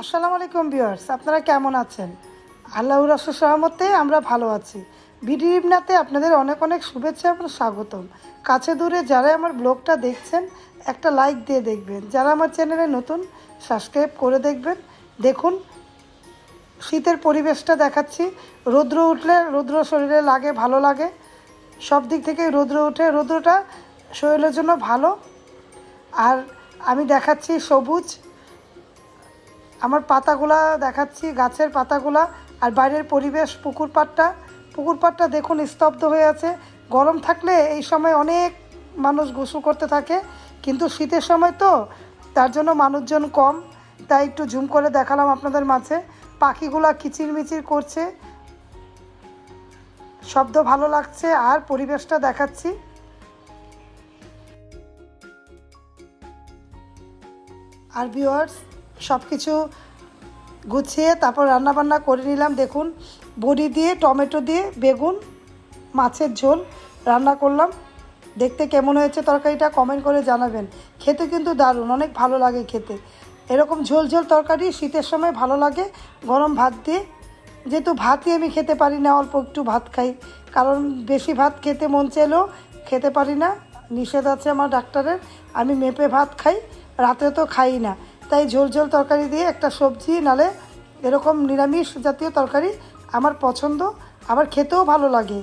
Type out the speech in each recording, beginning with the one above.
আসসালামু আলাইকুম ভিউয়ার্স, আপনারা কেমন আছেন? আল্লাহর অশেষ রহমতে আমরা ভালো আছি। ভিডিও ইবনাতে আপনাদের অনেক অনেক শুভেচ্ছা এবং স্বাগতম। কাছে দূরে যারা আমার ব্লগটা দেখছেন একটা লাইক দিয়ে দেখবেন, যারা আমার চ্যানেলে নতুন সাবস্ক্রাইব করে দেখবেন। দেখুন শীতের পরিবেশটা দেখাচ্ছি। রৌদ্র উঠলে রৌদ্র শরীরে লাগে, ভালো লাগে, সব দিক থেকে রৌদ্র উঠে, রৌদ্রটা শরীরের জন্য ভালো। আর আমি দেখাচ্ছি সবুজ আমার পাতাগুলা, দেখাচ্ছি গাছের পাতাগুলা, আর বাইরের পরিবেশ, পুকুর পাড়টা দেখুন স্তব্ধ হয়ে আছে। গরম থাকলে এই সময় অনেক মানুষ গোসল করতে থাকে, কিন্তু শীতের সময় তো তার জন্য মানুষজন কম, তাই একটু জুম করে দেখালাম আপনাদের মাঝে। পাখিগুলা কিচিরমিচির করছে, শব্দ ভালো লাগছে, আর পরিবেশটা দেখাচ্ছি। আর ভিউয়ার্স সব কিছু গুছিয়ে তারপর রান্নাবান্না করে নিলাম। দেখুন বড়ি দিয়ে, টমেটো দিয়ে, বেগুন, মাছের ঝোল রান্না করলাম। দেখতে কেমন হয়েছে তরকারিটা কমেন্ট করে জানাবেন। খেতে কিন্তু দারুণ, অনেক ভালো লাগে খেতে। এরকম ঝোল ঝোল তরকারি শীতের সময় ভালো লাগে গরম ভাত দিয়ে। যেহেতু ভাতই আমি খেতে পারি না, অল্প একটু ভাত খাই, কারণ বেশি ভাত খেতে মন চাইলেও খেতে পারি না, নিষেধ আছে আমার ডাক্তারের। আমি মেপে ভাত খাই, রাতে তো খাই না, তাই ঝোল ঝোল তরকারি দিয়ে একটা সবজি, নালে এরকম নিরামিষ জাতীয় তরকারি আমার পছন্দ, আবার খেতেও ভালো লাগে।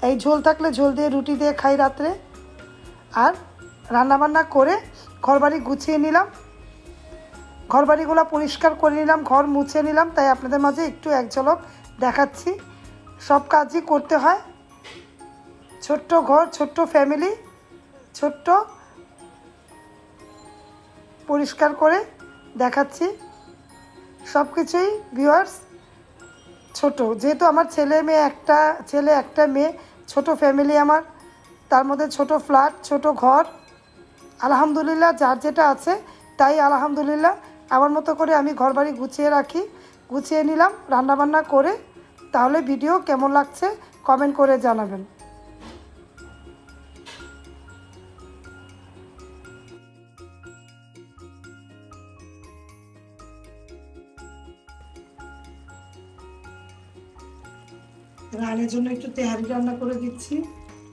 এই ঝোল থাকলে ঝোল দিয়ে রুটি দিয়ে খাই রাত্রে। আর রান্নাবান্না করে ঘরবাড়ি গুছিয়ে নিলাম, ঘরবাড়িগুলো পরিষ্কার করে নিলাম, ঘর মুছে নিলাম, তাই আপনাদের মাঝে একটু এক ঝলক দেখাচ্ছি। সব কাজই করতে হয়, ছোট্ট ঘর, ছোট্ট ফ্যামিলি, ছোট্ট পরিষ্কার করে দেখাচ্ছি সব কিছুই। ভিউয়ার্স ছোট, যেহেতু আমার ছেলে একটা মেয়ে, ছোট ফ্যামিলি আমার, তার মধ্যে ছোট ফ্ল্যাট, ছোট ঘর, আলহামদুলিল্লাহ যার যেটা আছে তাই আলহামদুলিল্লাহ। আমার মতো করে আমি ঘরবাড়ি গুছিয়ে রাখি, গুছিয়ে নিলাম রান্নাবান্না করে। তাহলে ভিডিও কেমন লাগছে কমেন্ট করে জানাবেন। রানের জন্য একটু তেহারি রান্না করে দিচ্ছি,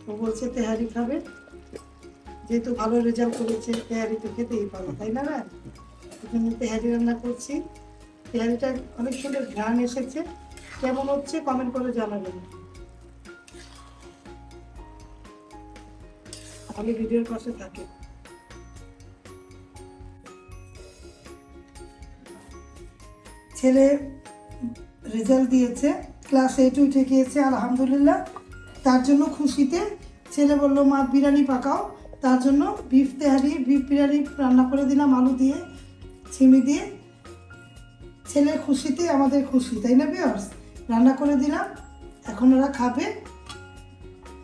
ও বলছে তেহারি খাবে, যেহেতু ভালো রেজাল্ট করেছে তেহারি তো খেতেই পারো, তাই না? এখানে তেহারি রান্না করছি। তেহারিটা অনেক সুন্দর ঘ্রাণ এসেছে, কেমন হচ্ছে কমেন্ট করে জানাবেন। তাহলে ভিডিওর পাশে থাকে। ছেলে রেজাল্ট দিয়েছে, ক্লাস 8 উঠে গিয়েছে আলহামদুলিল্লাহ। তার জন্য খুশিতে ছেলে বললো মা বিরিয়ানি পাকাও, তার জন্য বিফ বিরিয়ানি রান্না করে দিলাম, আলু দিয়ে, ছিমি দিয়ে। ছেলের খুশিতে আমাদের খুশি, তাই না ভিউয়ার্স? রান্না করে দিলাম, এখন ওরা খাবে।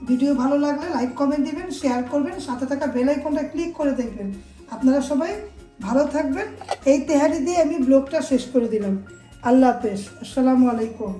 ভিডিও ভালো লাগলে লাইক কমেন্ট দিবেন, শেয়ার করবেন, সাথে থাকা বেল আইকনটা ক্লিক করে দেখবেন। আপনারা সবাই ভালো থাকবেন। এই তেহারি দিয়ে আমি ব্লগটা শেষ করে দিলাম। আল্লাহ হাফেজ, আসসালামু আলাইকুম।